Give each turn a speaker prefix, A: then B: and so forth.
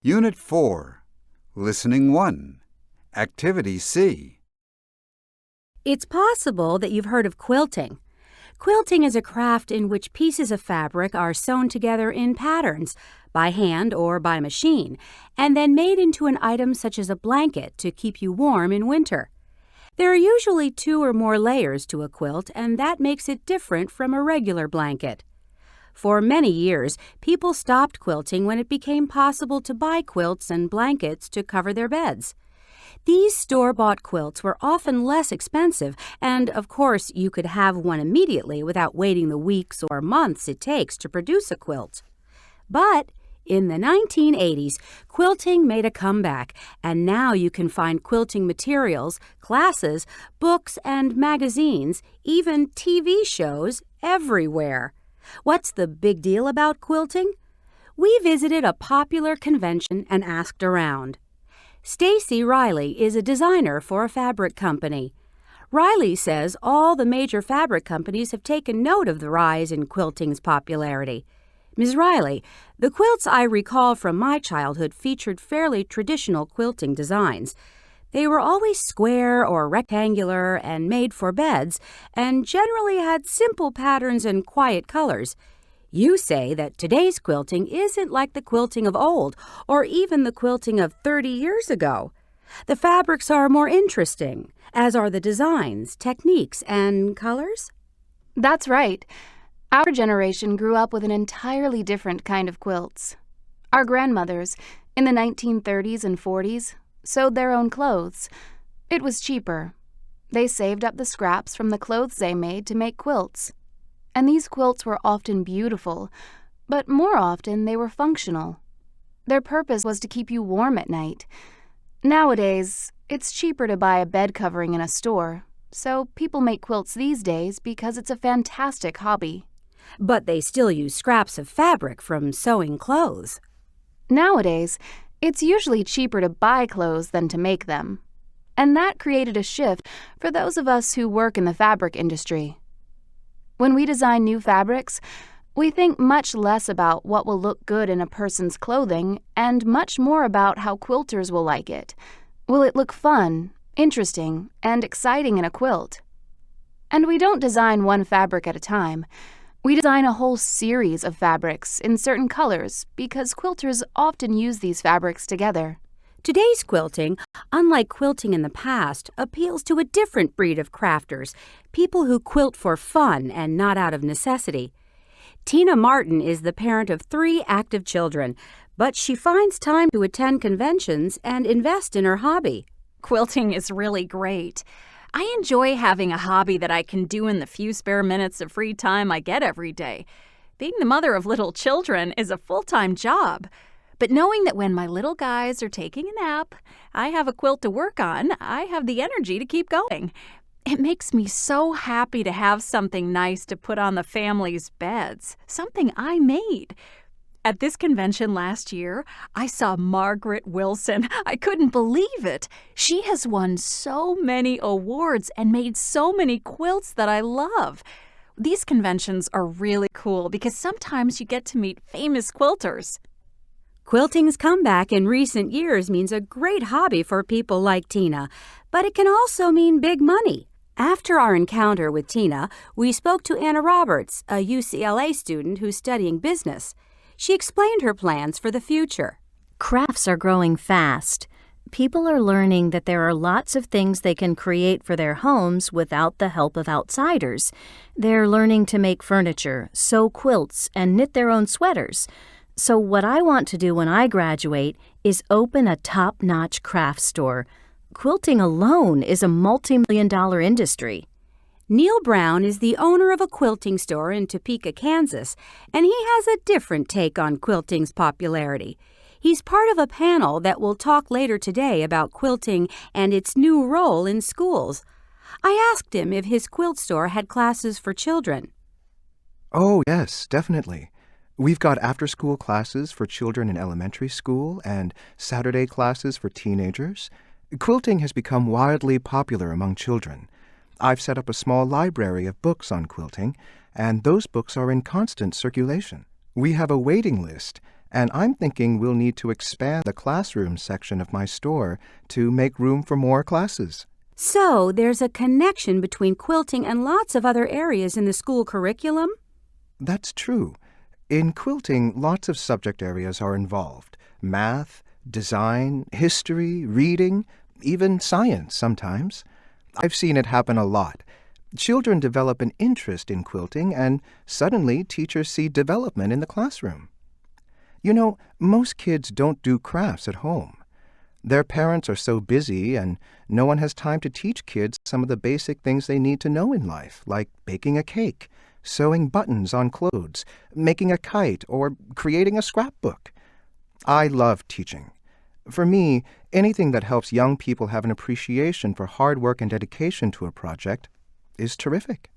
A: Unit 4, Listening 1, Activity C.
B: It's possible that you've heard of quilting. Quilting is a craft in which pieces of fabric are sewn together in patterns, by hand or by machine, and then made into an item such as a blanket to keep you warm in winter. There are usually 2 or more layers to a quilt, and that makes it different from a regular blanket. For many years, people stopped quilting when it became possible to buy quilts and blankets to cover their beds. These store-bought quilts were often less expensive, and of course you could have one immediately without waiting the weeks or months it takes to produce a quilt. But in the 1980s, quilting made a comeback, and now you can find quilting materials, classes, books, and magazines, even TV shows, everywhere. What's the big deal about quilting? We visited a popular convention and asked around. Stacy Riley is a designer for a fabric company. Riley says all the major fabric companies have taken note of the rise in quilting's popularity. Ms. Riley, the quilts I recall from my childhood featured fairly traditional quilting designs. They were always square or rectangular and made for beds, and generally had simple patterns and quiet colors. You say that today's quilting isn't like the quilting of old, or even the quilting of 30 years ago. The fabrics are more interesting, as are the designs, techniques, and colors?
C: That's right. Our generation grew up with an entirely different kind of quilts. Our grandmothers, in the 1930s and 40s, sewed their own clothes. It was cheaper. They saved up the scraps from the clothes they made to make quilts. And these quilts were often beautiful, but more often they were functional. Their purpose was to keep you warm at night. Nowadays, it's cheaper to buy a bed covering in a store, so people make quilts these days because it's a fantastic hobby.
B: But they still use scraps of fabric from sewing clothes.
C: Nowadays, it's usually cheaper to buy clothes than to make them. And that created a shift for those of us who work in the fabric industry. When we design new fabrics, we think much less about what will look good in a person's clothing and much more about how quilters will like it. Will it look fun, interesting, and exciting in a quilt? And we don't design one fabric at a time. We design a whole series of fabrics in certain colors because quilters often use these fabrics together.
B: Today's quilting, unlike quilting in the past, appeals to a different breed of crafters, people who quilt for fun and not out of necessity. Tina Martin is the parent of 3 active children, but she finds time to attend conventions and invest in her hobby.
D: Quilting is really great. I enjoy having a hobby that I can do in the few spare minutes of free time I get every day. Being the mother of little children is a full-time job. But knowing that when my little guys are taking a nap, I have a quilt to work on, I have the energy to keep going. It makes me so happy to have something nice to put on the family's beds, something I made. At this convention last year, I saw Margaret Wilson. I couldn't believe it. She has won so many awards and made so many quilts that I love. These conventions are really cool because sometimes you get to meet famous quilters.
B: Quilting's comeback in recent years means a great hobby for people like Tina, but it can also mean big money. After our encounter with Tina, we spoke to Anna Roberts, a UCLA student who's studying business. She explained her plans for the future.
E: Crafts are growing fast. People are learning that there are lots of things they can create for their homes without the help of outsiders. They're learning to make furniture, sew quilts, and knit their own sweaters. So what I want to do when I graduate is open a top-notch craft store. Quilting alone is a multi-million-dollar industry.
B: Neil Brown is the owner of a quilting store in Topeka, Kansas, and he has a different take on quilting's popularity. He's part of a panel that will talk later today about quilting and its new role in schools. I asked him if his quilt store had classes for children.
F: Oh, yes, definitely. We've got after-school classes for children in elementary school and Saturday classes for teenagers. Quilting has become wildly popular among children. I've set up a small library of books on quilting, and those books are in constant circulation. We have a waiting list, and I'm thinking we'll need to expand the classroom section of my store to make room for more classes.
B: So there's a connection between quilting and lots of other areas in the school curriculum?
F: That's true. In quilting, lots of subject areas are involved. Math, design, history, reading, even science sometimes. I've seen it happen a lot. Children develop an interest in quilting, and suddenly teachers see development in the classroom. You know, most kids don't do crafts at home. Their parents are so busy, and no one has time to teach kids some of the basic things they need to know in life, like baking a cake, sewing buttons on clothes, making a kite, or creating a scrapbook. I love teaching. For me, anything that helps young people have an appreciation for hard work and dedication to a project is terrific.